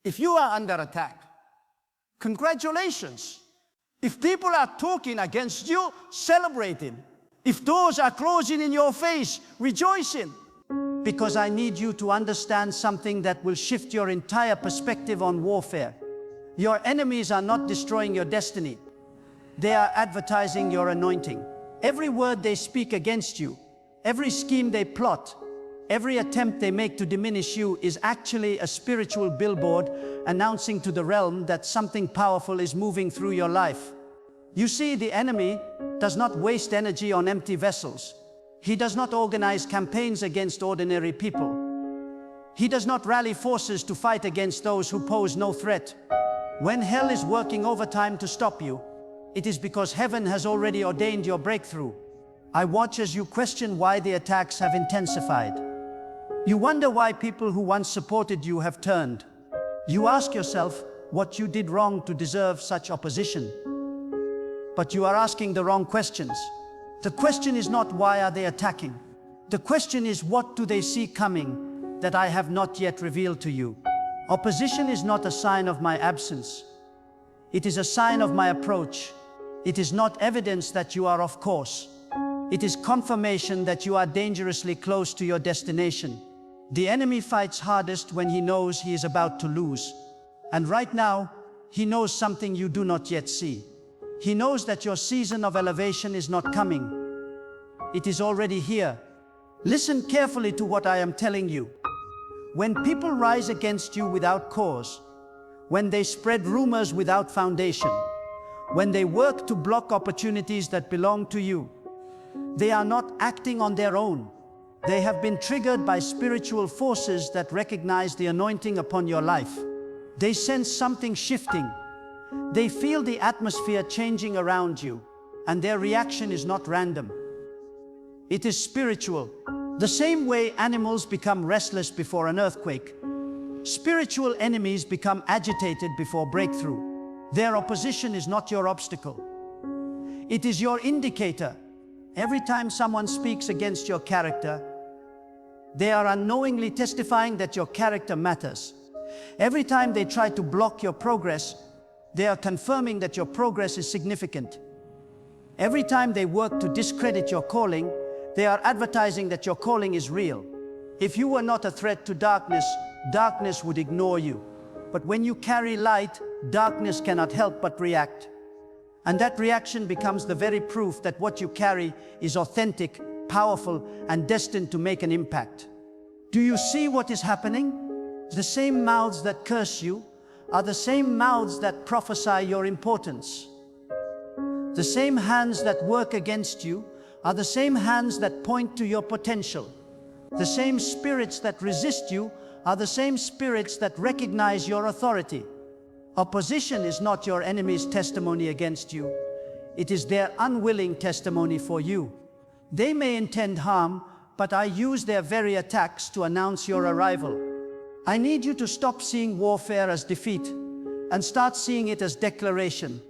If you are under attack, congratulations. If people are talking against you, celebrating. If doors are closing in your face, rejoicing. Because I need you to understand something that will shift your entire perspective on warfare. Your enemies are not destroying your destiny. They are advertising your anointing. Every word they speak against you, every scheme they plot, every attempt they make to diminish you is actually a spiritual billboard announcing to the realm that something powerful is moving through your life. You see, the enemy does not waste energy on empty vessels. He does not organize campaigns against ordinary people. He does not rally forces to fight against those who pose no threat. When hell is working overtime to stop you, it is because heaven has already ordained your breakthrough. I watch as you question why the attacks have intensified. You wonder why people who once supported you have turned. You ask yourself what you did wrong to deserve such opposition. But you are asking the wrong questions. The question is not why are they attacking. The question is what do they see coming that I have not yet revealed to you. Opposition is not a sign of my absence. It is a sign of my approach. It is not evidence that you are off course. It is confirmation that you are dangerously close to your destination. The enemy fights hardest when he knows he is about to lose. And right now, he knows something you do not yet see. He knows that your season of elevation is not coming. It is already here. Listen carefully to what I am telling you. When people rise against you without cause, when they spread rumors without foundation, when they work to block opportunities that belong to you, they are not acting on their own. They have been triggered by spiritual forces that recognize the anointing upon your life. They sense something shifting. They feel the atmosphere changing around you, and their reaction is not random. It is spiritual. The same way animals become restless before an earthquake, spiritual enemies become agitated before breakthrough. Their opposition is not your obstacle. It is your indicator. Every time someone speaks against your character, they are unknowingly testifying that your character matters. Every time they try to block your progress, they are confirming that your progress is significant. Every time they work to discredit your calling, they are advertising that your calling is real. If you were not a threat to darkness, darkness would ignore you. But when you carry light, darkness cannot help but react. And that reaction becomes the very proof that what you carry is authentic, powerful, and destined to make an impact. Do you see what is happening? The same mouths that curse you are the same mouths that prophesy your importance. The same hands that work against you are the same hands that point to your potential. The same spirits that resist you are the same spirits that recognize your authority. Opposition is not your enemy's testimony against you. It is their unwilling testimony for you. They may intend harm, but I use their very attacks to announce your arrival. I need you to stop seeing warfare as defeat and start seeing it as declaration.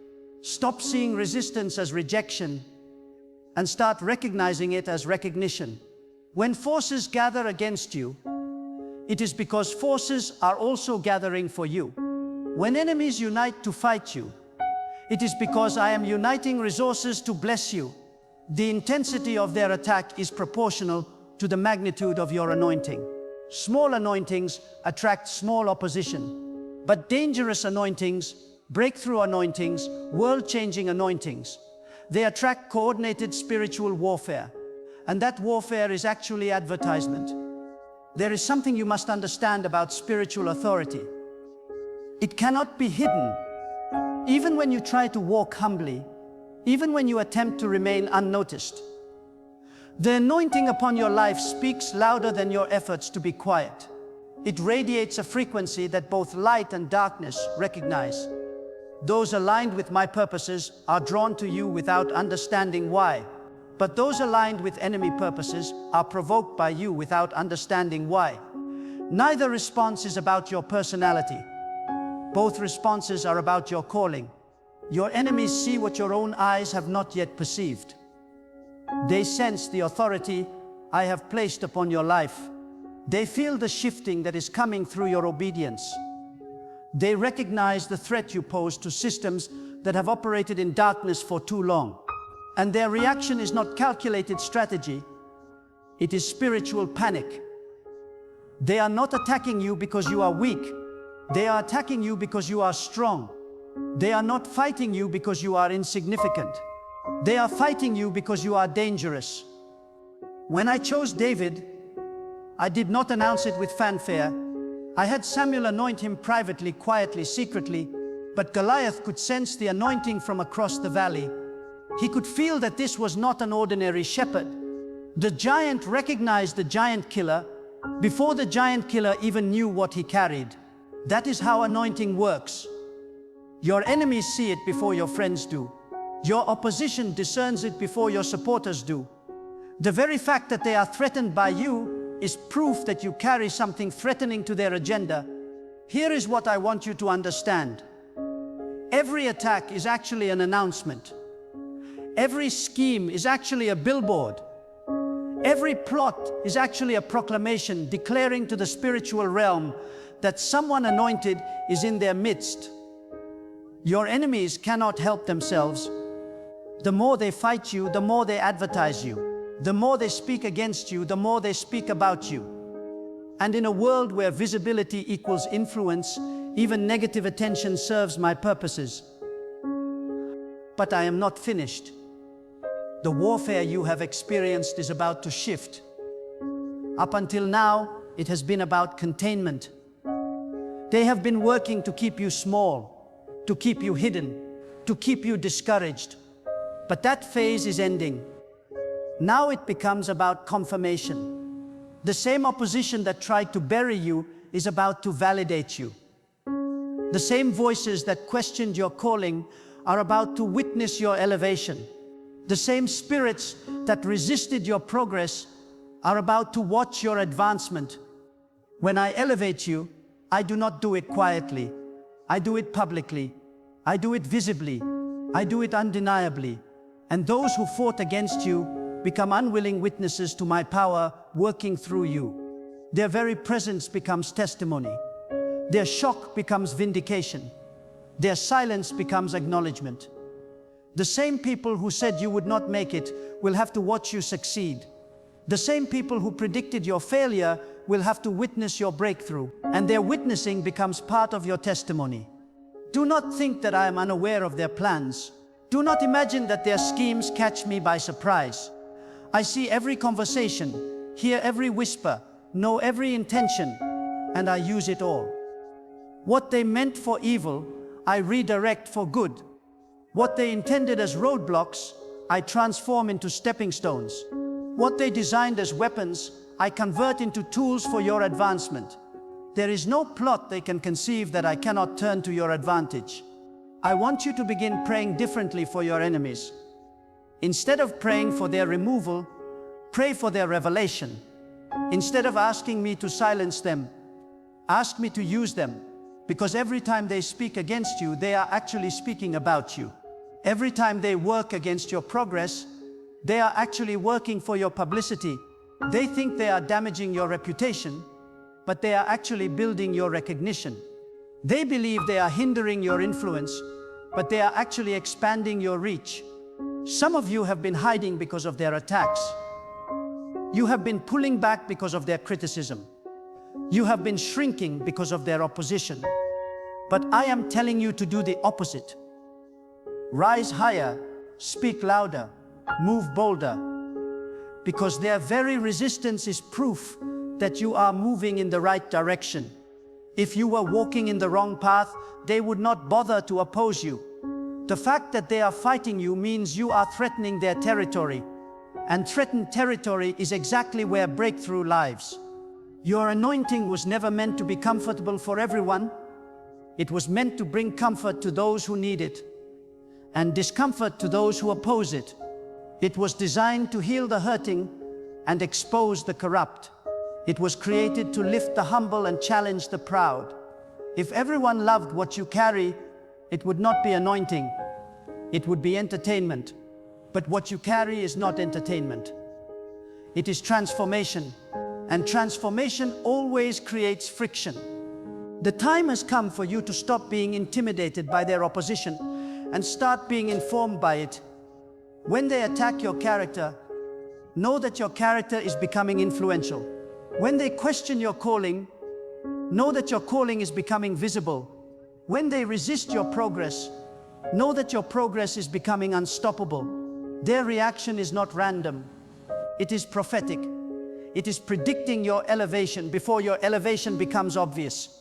Stop seeing resistance as rejection and start recognizing it as recognition. When forces gather against you, it is because forces are also gathering for you. When enemies unite to fight you, it is because I am uniting resources to bless you. The intensity of their attack is proportional to the magnitude of your anointing. Small anointings attract small opposition, but dangerous anointings, breakthrough anointings, world-changing anointings, they attract coordinated spiritual warfare. And that warfare is actually advertisement. There is something you must understand about spiritual authority. It cannot be hidden. Even when you try to walk humbly, even when you attempt to remain unnoticed, the anointing upon your life speaks louder than your efforts to be quiet. It radiates a frequency that both light and darkness recognize. Those aligned with my purposes are drawn to you without understanding why. But those aligned with enemy purposes are provoked by you without understanding why. Neither response is about your personality. Both responses are about your calling. Your enemies see what your own eyes have not yet perceived. They sense the authority I have placed upon your life. They feel the shifting that is coming through your obedience. They recognize the threat you pose to systems that have operated in darkness for too long. And their reaction is not calculated strategy, it is spiritual panic. They are not attacking you because you are weak. They are attacking you because you are strong. They are not fighting you because you are insignificant. They are fighting you because you are dangerous. When I chose David, I did not announce it with fanfare. I had Samuel anoint him privately, quietly, secretly, but Goliath could sense the anointing from across the valley. He could feel that this was not an ordinary shepherd. The giant recognized the giant killer before the giant killer even knew what he carried. That is how anointing works. Your enemies see it before your friends do. Your opposition discerns it before your supporters do. The very fact that they are threatened by you is proof that you carry something threatening to their agenda. Here is what I want you to understand. Every attack is actually an announcement. Every scheme is actually a billboard. Every plot is actually a proclamation declaring to the spiritual realm that someone anointed is in their midst. Your enemies cannot help themselves. The more they fight you, the more they advertise you. The more they speak against you, the more they speak about you. And in a world where visibility equals influence, even negative attention serves my purposes. But I am not finished. The warfare you have experienced is about to shift. Up until now, it has been about containment. They have been working to keep you small, to keep you hidden, to keep you discouraged. But that phase is ending. Now it becomes about confirmation. The same opposition that tried to bury you is about to validate you. The same voices that questioned your calling are about to witness your elevation. The same spirits that resisted your progress are about to watch your advancement. When I elevate you, I do not do it quietly. I do it publicly. I do it visibly. I do it undeniably. And those who fought against you become unwilling witnesses to my power working through you. Their very presence becomes testimony. Their shock becomes vindication. Their silence becomes acknowledgement. The same people who said you would not make it will have to watch you succeed. The same people who predicted your failure will have to witness your breakthrough, and their witnessing becomes part of your testimony. Do not think that I am unaware of their plans. Do not imagine that their schemes catch me by surprise. I see every conversation, hear every whisper, know every intention, and I use it all. What they meant for evil, I redirect for good. What they intended as roadblocks, I transform into stepping stones. What they designed as weapons, I convert into tools for your advancement. There is no plot they can conceive that I cannot turn to your advantage. I want you to begin praying differently for your enemies. Instead of praying for their removal, pray for their revelation. Instead of asking me to silence them, ask me to use them. Because every time they speak against you, they are actually speaking about you. Every time they work against your progress, they are actually working for your publicity. They think they are damaging your reputation, but they are actually building your recognition. They believe they are hindering your influence, but they are actually expanding your reach. Some of you have been hiding because of their attacks. You have been pulling back because of their criticism. You have been shrinking because of their opposition. But I am telling you to do the opposite. Rise higher, speak louder, move bolder. Because their very resistance is proof that you are moving in the right direction. If you were walking in the wrong path, they would not bother to oppose you. The fact that they are fighting you means you are threatening their territory. And threatened territory is exactly where breakthrough lives. Your anointing was never meant to be comfortable for everyone. It was meant to bring comfort to those who need it, and discomfort to those who oppose it. It was designed to heal the hurting and expose the corrupt. It was created to lift the humble and challenge the proud. If everyone loved what you carry, it would not be anointing. It would be entertainment. But what you carry is not entertainment. It is transformation. And transformation always creates friction. The time has come for you to stop being intimidated by their opposition and start being informed by it. When they attack your character, know that your character is becoming influential. When they question your calling, know that your calling is becoming visible. When they resist your progress, know that your progress is becoming unstoppable. Their reaction is not random. It is prophetic. It is predicting your elevation before your elevation becomes obvious.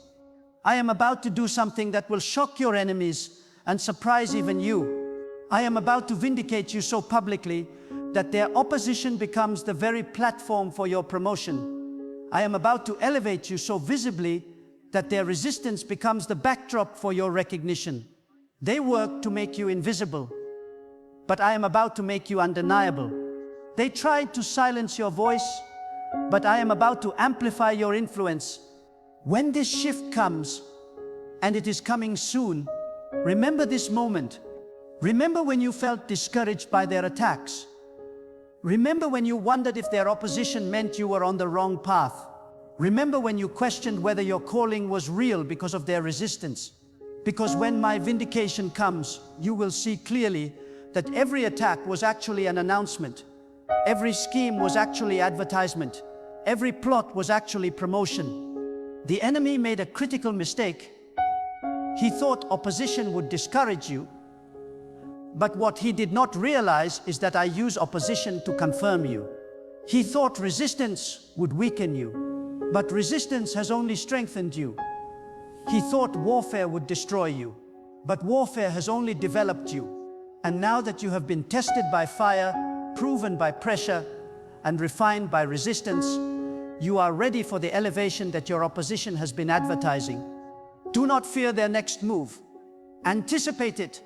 I am about to do something that will shock your enemies and surprise even you. I am about to vindicate you so publicly that their opposition becomes the very platform for your promotion. I am about to elevate you so visibly that their resistance becomes the backdrop for your recognition. They work to make you invisible, but I am about to make you undeniable. They tried to silence your voice, but I am about to amplify your influence. When this shift comes, and it is coming soon, remember this moment. Remember when you felt discouraged by their attacks. Remember when you wondered if their opposition meant you were on the wrong path. Remember when you questioned whether your calling was real because of their resistance. Because when my vindication comes, you will see clearly that every attack was actually an announcement. Every scheme was actually advertisement. Every plot was actually promotion. The enemy made a critical mistake. He thought opposition would discourage you. But what he did not realize is that I use opposition to confirm you. He thought resistance would weaken you, but resistance has only strengthened you. He thought warfare would destroy you, but warfare has only developed you. And now that you have been tested by fire, proven by pressure, and refined by resistance, you are ready for the elevation that your opposition has been advertising. Do not fear their next move. Anticipate it,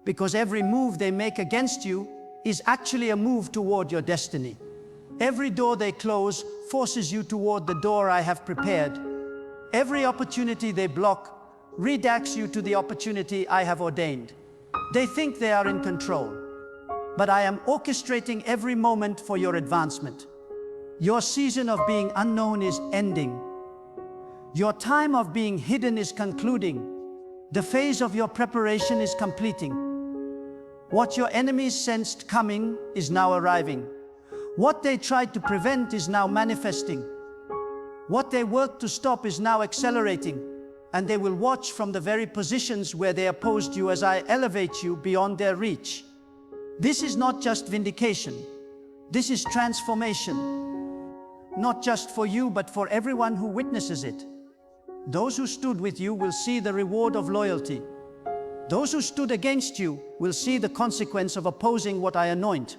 because every move they make against you is actually a move toward your destiny. Every door they close forces you toward the door I have prepared. Every opportunity they block redirects you to the opportunity I have ordained. They think they are in control, but I am orchestrating every moment for your advancement. Your season of being unknown is ending. Your time of being hidden is concluding. The phase of your preparation is completing. What your enemies sensed coming is now arriving. What they tried to prevent is now manifesting. What they worked to stop is now accelerating, and they will watch from the very positions where they opposed you as I elevate you beyond their reach. This is not just vindication. This is transformation. Not just for you, but for everyone who witnesses it. Those who stood with you will see the reward of loyalty. Those who stood against you will see the consequence of opposing what I anoint.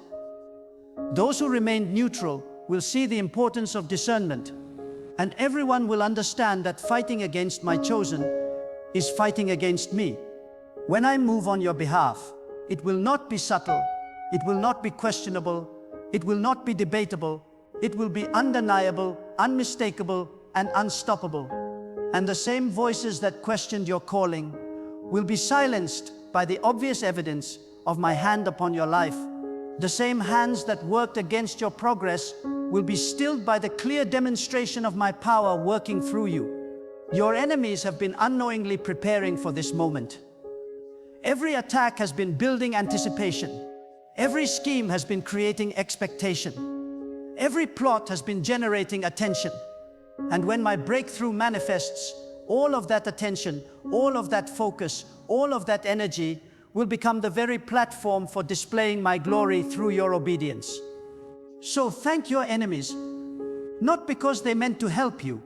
Those who remained neutral will see the importance of discernment. And everyone will understand that fighting against my chosen is fighting against me. When I move on your behalf, it will not be subtle, it will not be questionable, it will not be debatable, it will be undeniable, unmistakable, and unstoppable. And the same voices that questioned your calling will be silenced by the obvious evidence of my hand upon your life. The same hands that worked against your progress will be stilled by the clear demonstration of my power working through you. Your enemies have been unknowingly preparing for this moment. Every attack has been building anticipation. Every scheme has been creating expectation. Every plot has been generating attention. And when my breakthrough manifests, all of that attention, all of that focus, all of that energy will become the very platform for displaying my glory through your obedience. So thank your enemies, not because they meant to help you,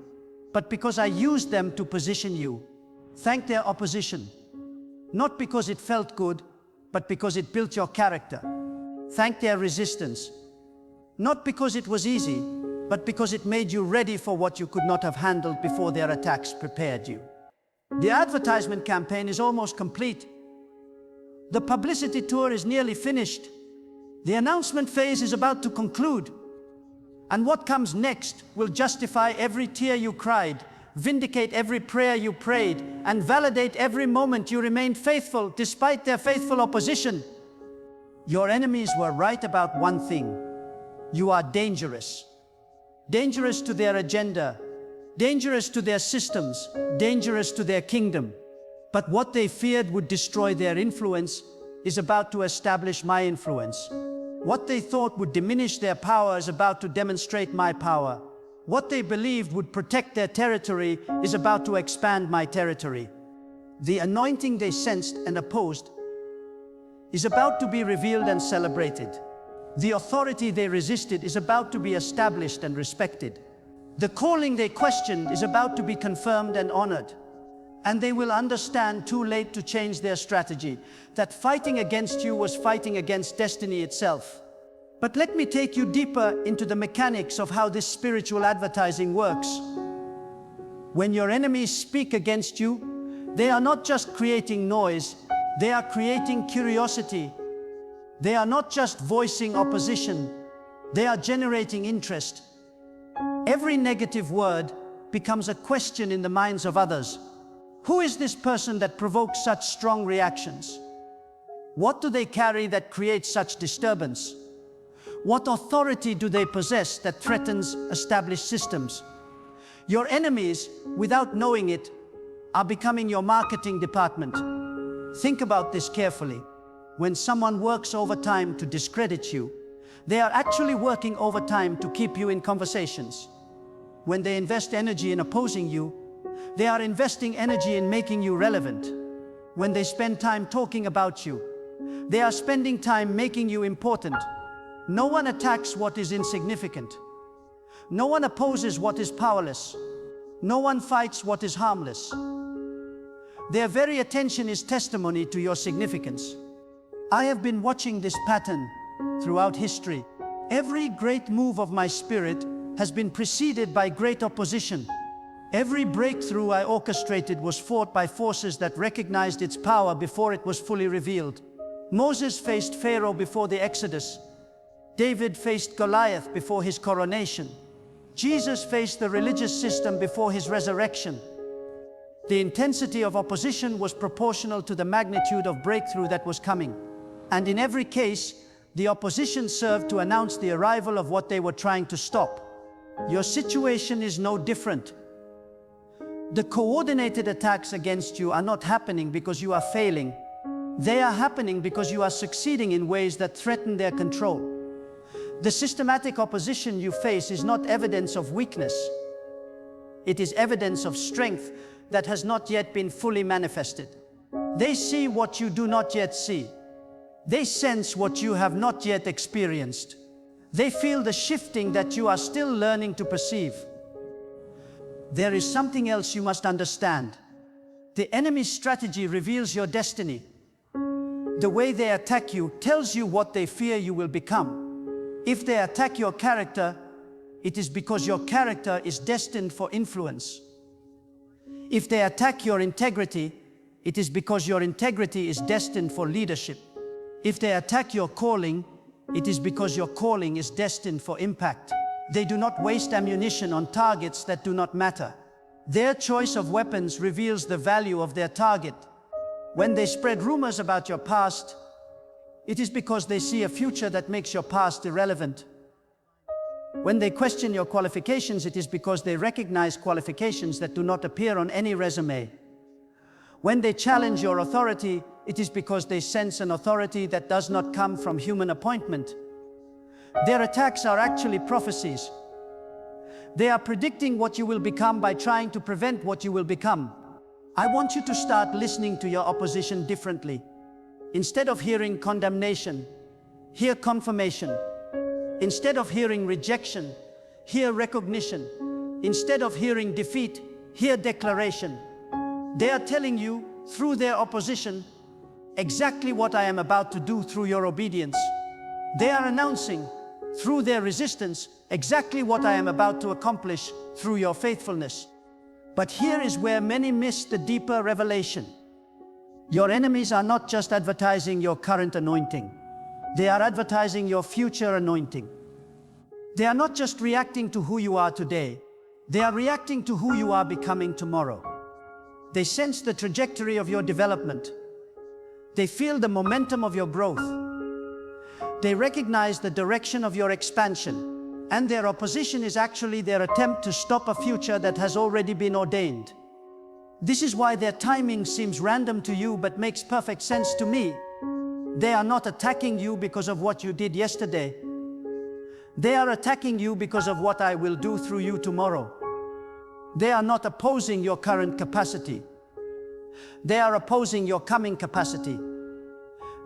but because I used them to position you. Thank their opposition, not because it felt good, but because it built your character. Thank their resistance, not because it was easy, but because it made you ready for what you could not have handled before their attacks prepared you. The advertisement campaign is almost complete. The publicity tour is nearly finished. The announcement phase is about to conclude. And what comes next will justify every tear you cried, vindicate every prayer you prayed, and validate every moment you remained faithful despite their faithful opposition. Your enemies were right about one thing. You are dangerous. Dangerous to their agenda, dangerous to their systems, dangerous to their kingdom. But what they feared would destroy their influence is about to establish my influence. What they thought would diminish their power is about to demonstrate my power. What they believed would protect their territory is about to expand my territory. The anointing they sensed and opposed is about to be revealed and celebrated. The authority they resisted is about to be established and respected. The calling they questioned is about to be confirmed and honored. And they will understand too late to change their strategy, that fighting against you was fighting against destiny itself. But let me take you deeper into the mechanics of how this spiritual advertising works. When your enemies speak against you, they are not just creating noise, they are creating curiosity. They are not just voicing opposition, they are generating interest. Every negative word becomes a question in the minds of others. Who is this person that provokes such strong reactions? What do they carry that creates such disturbance? What authority do they possess that threatens established systems? Your enemies, without knowing it, are becoming your marketing department. Think about this carefully. When someone works overtime to discredit you, they are actually working overtime to keep you in conversations. When they invest energy in opposing you, they are investing energy in making you relevant. When they spend time talking about you, they are spending time making you important. No one attacks what is insignificant. No one opposes what is powerless. No one fights what is harmless. Their very attention is testimony to your significance. I have been watching this pattern throughout history. Every great move of my spirit has been preceded by great opposition. Every breakthrough I orchestrated was fought by forces that recognized its power before it was fully revealed. Moses faced Pharaoh before the Exodus. David faced Goliath before his coronation. Jesus faced the religious system before his resurrection. The intensity of opposition was proportional to the magnitude of breakthrough that was coming. And in every case, the opposition served to announce the arrival of what they were trying to stop. Your situation is no different. The coordinated attacks against you are not happening because you are failing. They are happening because you are succeeding in ways that threaten their control. The systematic opposition you face is not evidence of weakness. It is evidence of strength that has not yet been fully manifested. They see what you do not yet see. They sense what you have not yet experienced. They feel the shifting that you are still learning to perceive. There is something else you must understand. The enemy's strategy reveals your destiny. The way they attack you tells you what they fear you will become. If they attack your character, it is because your character is destined for influence. If they attack your integrity, it is because your integrity is destined for leadership. If they attack your calling, it is because your calling is destined for impact. They do not waste ammunition on targets that do not matter. Their choice of weapons reveals the value of their target. When they spread rumors about your past, it is because they see a future that makes your past irrelevant. When they question your qualifications, it is because they recognize qualifications that do not appear on any resume. When they challenge your authority, it is because they sense an authority that does not come from human appointment. Their attacks are actually prophecies. They are predicting what you will become by trying to prevent what you will become. I want you to start listening to your opposition differently. Instead of hearing condemnation, hear confirmation. Instead of hearing rejection, hear recognition. Instead of hearing defeat, hear declaration. They are telling you, through their opposition, exactly what I am about to do through your obedience. They are announcing, through their resistance, exactly what I am about to accomplish through your faithfulness. But here is where many miss the deeper revelation. Your enemies are not just advertising your current anointing. They are advertising your future anointing. They are not just reacting to who you are today. They are reacting to who you are becoming tomorrow. They sense the trajectory of your development. They feel the momentum of your growth. They recognize the direction of your expansion. And their opposition is actually their attempt to stop a future that has already been ordained. This is why their timing seems random to you but makes perfect sense to me. They are not attacking you because of what you did yesterday. They are attacking you because of what I will do through you tomorrow. They are not opposing your current capacity. They are opposing your coming capacity.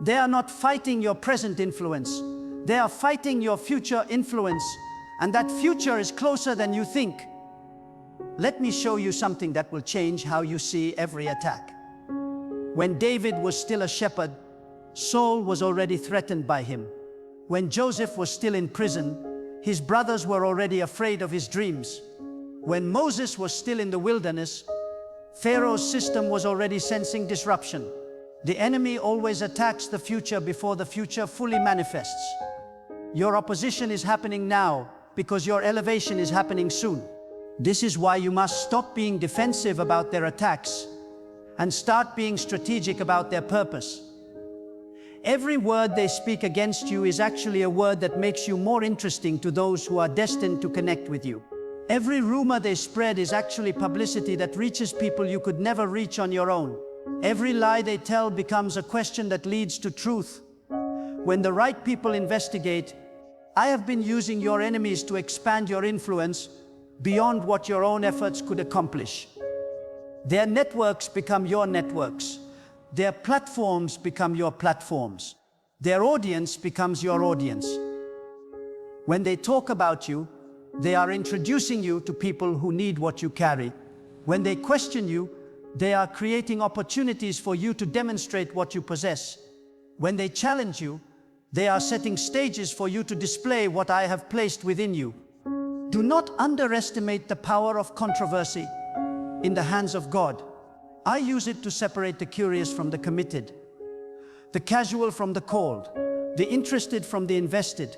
They are not fighting your present influence. They are fighting your future influence, and that future is closer than you think. Let me show you something that will change how you see every attack. When David was still a shepherd, Saul was already threatened by him. When Joseph was still in prison, his brothers were already afraid of his dreams. When Moses was still in the wilderness, Pharaoh's system was already sensing disruption. The enemy always attacks the future before the future fully manifests. Your opposition is happening now because your elevation is happening soon. This is why you must stop being defensive about their attacks and start being strategic about their purpose. Every word they speak against you is actually a word that makes you more interesting to those who are destined to connect with you. Every rumor they spread is actually publicity that reaches people you could never reach on your own. Every lie they tell becomes a question that leads to truth. When the right people investigate, I have been using your enemies to expand your influence beyond what your own efforts could accomplish. Their networks become your networks. Their platforms become your platforms. Their audience becomes your audience. When they talk about you, they are introducing you to people who need what you carry. When they question you, they are creating opportunities for you to demonstrate what you possess. When they challenge you, they are setting stages for you to display what I have placed within you. Do not underestimate the power of controversy in the hands of God. I use it to separate the curious from the committed, the casual from the called, the interested from the invested.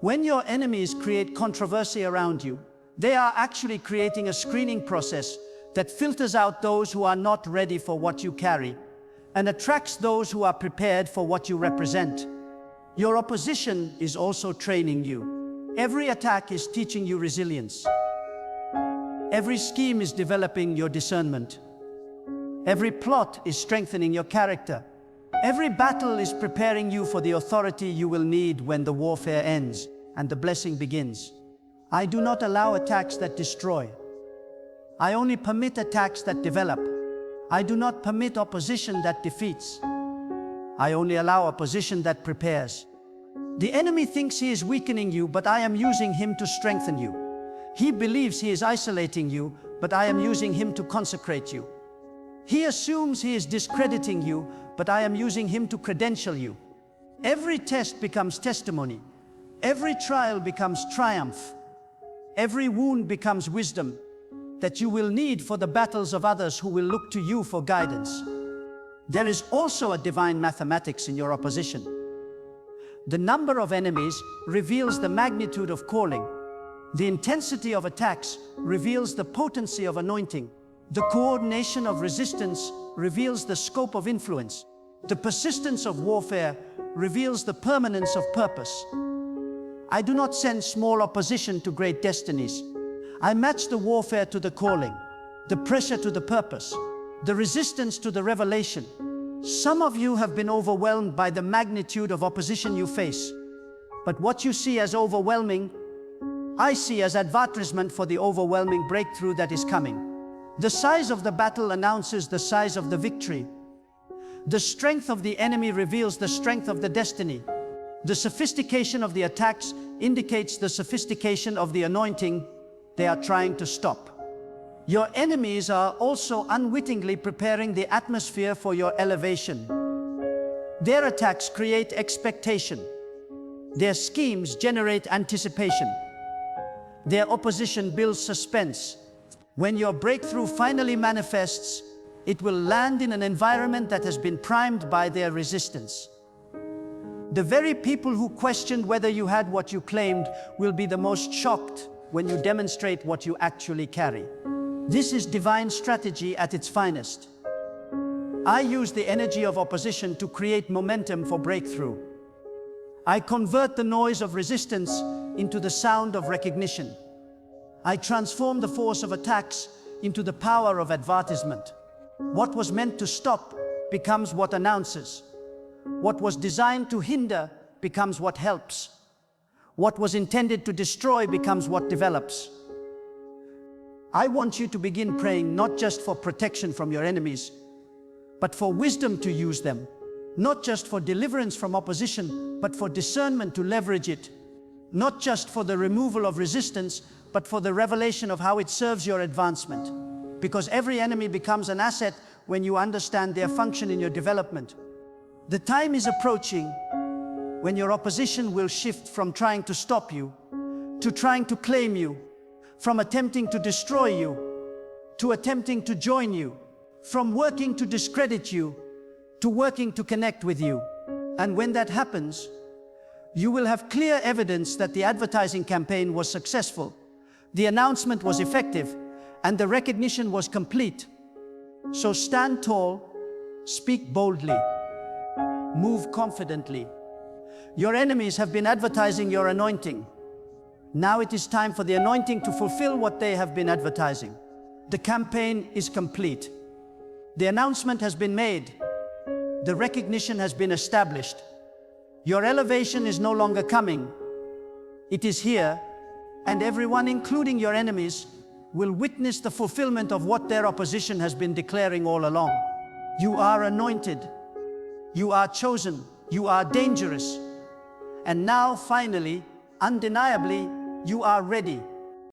When your enemies create controversy around you, they are actually creating a screening process that filters out those who are not ready for what you carry and attracts those who are prepared for what you represent. Your opposition is also training you. Every attack is teaching you resilience. Every scheme is developing your discernment. Every plot is strengthening your character. Every battle is preparing you for the authority you will need when the warfare ends and the blessing begins. I do not allow attacks that destroy. I only permit attacks that develop. I do not permit opposition that defeats. I only allow opposition that prepares. The enemy thinks he is weakening you, but I am using him to strengthen you. He believes he is isolating you, but I am using him to consecrate you. He assumes he is discrediting you, but I am using him to credential you. Every test becomes testimony. Every trial becomes triumph. Every wound becomes wisdom that you will need for the battles of others who will look to you for guidance. There is also a divine mathematics in your opposition. The number of enemies reveals the magnitude of calling. The intensity of attacks reveals the potency of anointing. The coordination of resistance reveals the scope of influence. The persistence of warfare reveals the permanence of purpose. I do not send small opposition to great destinies. I match the warfare to the calling, the pressure to the purpose, the resistance to the revelation. Some of you have been overwhelmed by the magnitude of opposition you face. But what you see as overwhelming, I see as advertisement for the overwhelming breakthrough that is coming. The size of the battle announces the size of the victory. The strength of the enemy reveals the strength of the destiny. The sophistication of the attacks indicates the sophistication of the anointing they are trying to stop. Your enemies are also unwittingly preparing the atmosphere for your elevation. Their attacks create expectation. Their schemes generate anticipation. Their opposition builds suspense. When your breakthrough finally manifests, it will land in an environment that has been primed by their resistance. The very people who questioned whether you had what you claimed will be the most shocked when you demonstrate what you actually carry. This is divine strategy at its finest. I use the energy of opposition to create momentum for breakthrough. I convert the noise of resistance into the sound of recognition. I transform the force of attacks into the power of advertisement. What was meant to stop becomes what announces. What was designed to hinder becomes what helps. What was intended to destroy becomes what develops. I want you to begin praying not just for protection from your enemies, but for wisdom to use them. Not just for deliverance from opposition, but for discernment to leverage it. Not just for the removal of resistance, but for the revelation of how it serves your advancement. Because every enemy becomes an asset when you understand their function in your development. The time is approaching when your opposition will shift from trying to stop you to trying to claim you, from attempting to destroy you to attempting to join you, from working to discredit you to working to connect with you. And when that happens, you will have clear evidence that the advertising campaign was successful, the announcement was effective, and the recognition was complete. So stand tall, speak boldly, move confidently. Your enemies have been advertising your anointing. Now it is time for the anointing to fulfill what they have been advertising. The campaign is complete. The announcement has been made. The recognition has been established. Your elevation is no longer coming. It is here, and everyone, including your enemies, will witness the fulfillment of what their opposition has been declaring all along. You are anointed. You are chosen. You are dangerous. And now, finally, undeniably, you are ready.